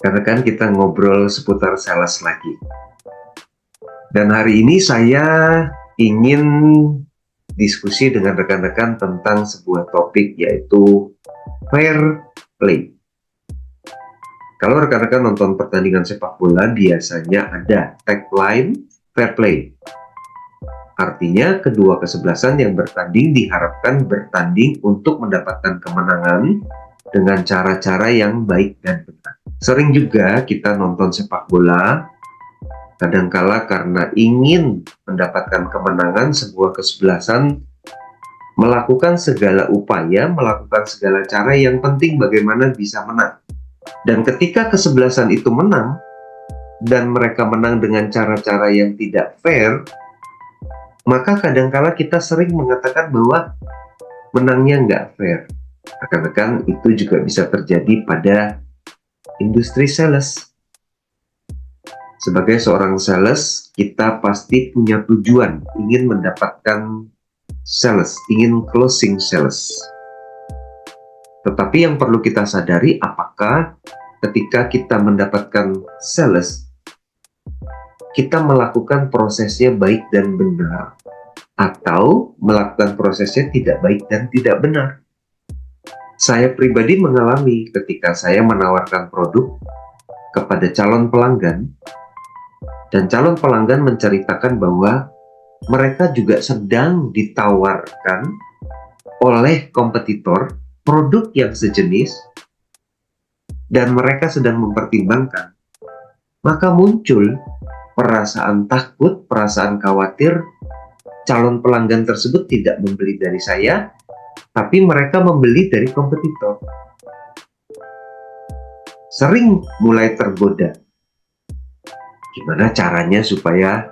Karena kan kita ngobrol seputar sales lagi. Dan hari ini saya ingin diskusi dengan rekan-rekan tentang sebuah topik, yaitu fair play. Kalau rekan-rekan nonton pertandingan sepak bola, biasanya ada tagline fair play. Artinya kedua kesebelasan yang bertanding diharapkan bertanding untuk mendapatkan kemenangan dengan cara-cara yang baik dan benar. Sering juga kita nonton sepak bola, kadangkala karena ingin mendapatkan kemenangan, sebuah kesebelasan melakukan segala upaya, melakukan segala cara, yang penting bagaimana bisa menang. Dan ketika kesebelasan itu menang, dan mereka menang dengan cara-cara yang tidak fair, maka kadangkala kita sering mengatakan bahwa menangnya nggak fair. Rekan-rekan, itu juga bisa terjadi pada industri sales. Sebagai seorang sales, kita pasti punya tujuan, ingin mendapatkan sales, ingin closing sales. Tetapi yang perlu kita sadari, apakah ketika kita mendapatkan sales, kita melakukan prosesnya baik dan benar, atau melakukan prosesnya tidak baik dan tidak benar. Saya pribadi mengalami ketika saya menawarkan produk kepada calon pelanggan, dan calon pelanggan menceritakan bahwa mereka juga sedang ditawarkan oleh kompetitor produk yang sejenis, dan mereka sedang mempertimbangkan. Maka muncul perasaan takut, perasaan khawatir, calon pelanggan tersebut tidak membeli dari saya, tapi mereka membeli dari kompetitor. Sering mulai tergoda. Gimana caranya supaya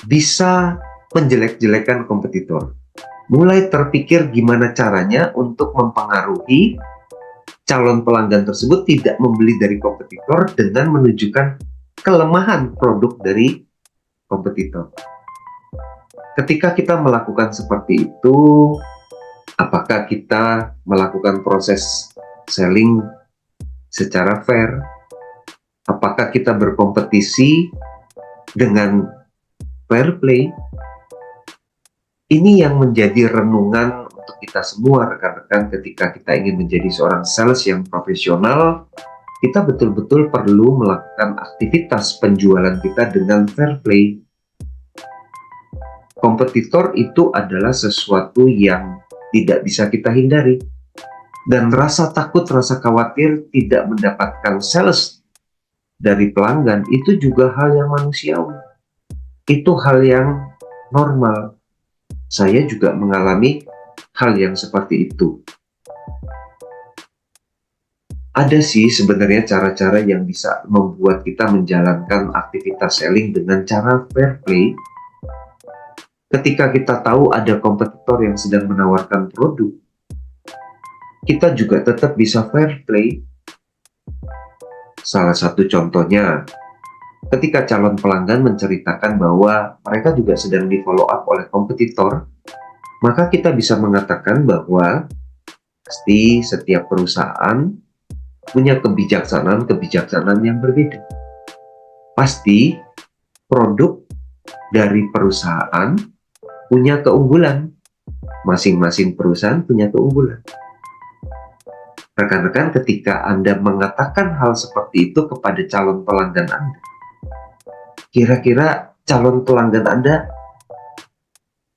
bisa menjelek-jelekan kompetitor? Mulai terpikir gimana caranya untuk mempengaruhi calon pelanggan tersebut tidak membeli dari kompetitor dengan menunjukkan kelemahan produk dari kompetitor. Ketika kita melakukan seperti itu, apakah kita melakukan proses selling secara fair? Apakah kita berkompetisi dengan fair play? Ini yang menjadi renungan untuk kita semua, rekan-rekan, ketika kita ingin menjadi seorang sales yang profesional. Kita betul-betul perlu melakukan aktivitas penjualan kita dengan fair play. Kompetitor itu adalah sesuatu yang tidak bisa kita hindari. Dan rasa takut, rasa khawatir tidak mendapatkan sales dari pelanggan, itu juga hal yang manusiawi. Itu hal yang normal. Saya juga mengalami hal yang seperti itu. Ada sih sebenarnya cara-cara yang bisa membuat kita menjalankan aktivitas selling dengan cara fair play. Ketika kita tahu ada kompetitor yang sedang menawarkan produk, kita juga tetap bisa fair play. Salah satu contohnya, ketika calon pelanggan menceritakan bahwa mereka juga sedang di follow up oleh kompetitor, maka kita bisa mengatakan bahwa pasti setiap perusahaan punya kebijaksanaan yang berbeda. Pasti produk dari perusahaan punya keunggulan. Masing-masing perusahaan punya keunggulan. Rekan-rekan, ketika Anda mengatakan hal seperti itu kepada calon pelanggan Anda, kira-kira calon pelanggan Anda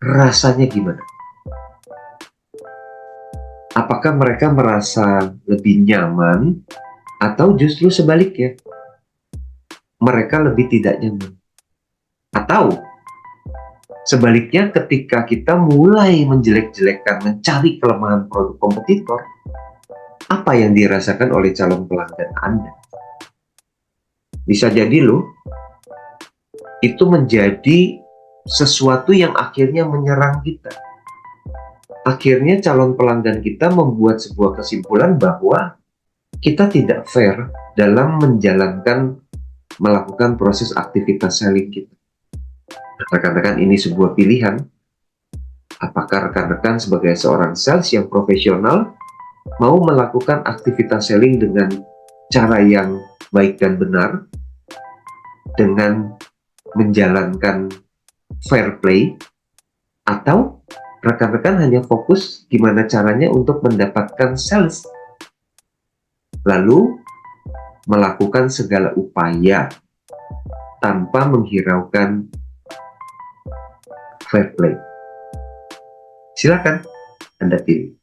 rasanya gimana? Apakah mereka merasa lebih nyaman, atau justru sebaliknya, mereka lebih tidak nyaman? Atau sebaliknya, ketika kita mulai menjelek-jelekan, mencari kelemahan produk kompetitor, apa yang dirasakan oleh calon pelanggan Anda? Bisa jadi loh, itu menjadi sesuatu yang akhirnya menyerang kita. Akhirnya calon pelanggan kita membuat sebuah kesimpulan bahwa kita tidak fair dalam melakukan proses aktivitas selling kita. Rekan-rekan, ini sebuah pilihan. Apakah rekan-rekan sebagai seorang sales yang profesional mau melakukan aktivitas selling dengan cara yang baik dan benar dengan menjalankan fair play, atau rekan-rekan hanya fokus gimana caranya untuk mendapatkan sales, lalu melakukan segala upaya tanpa menghiraukan fair play. Silakan Anda pilih.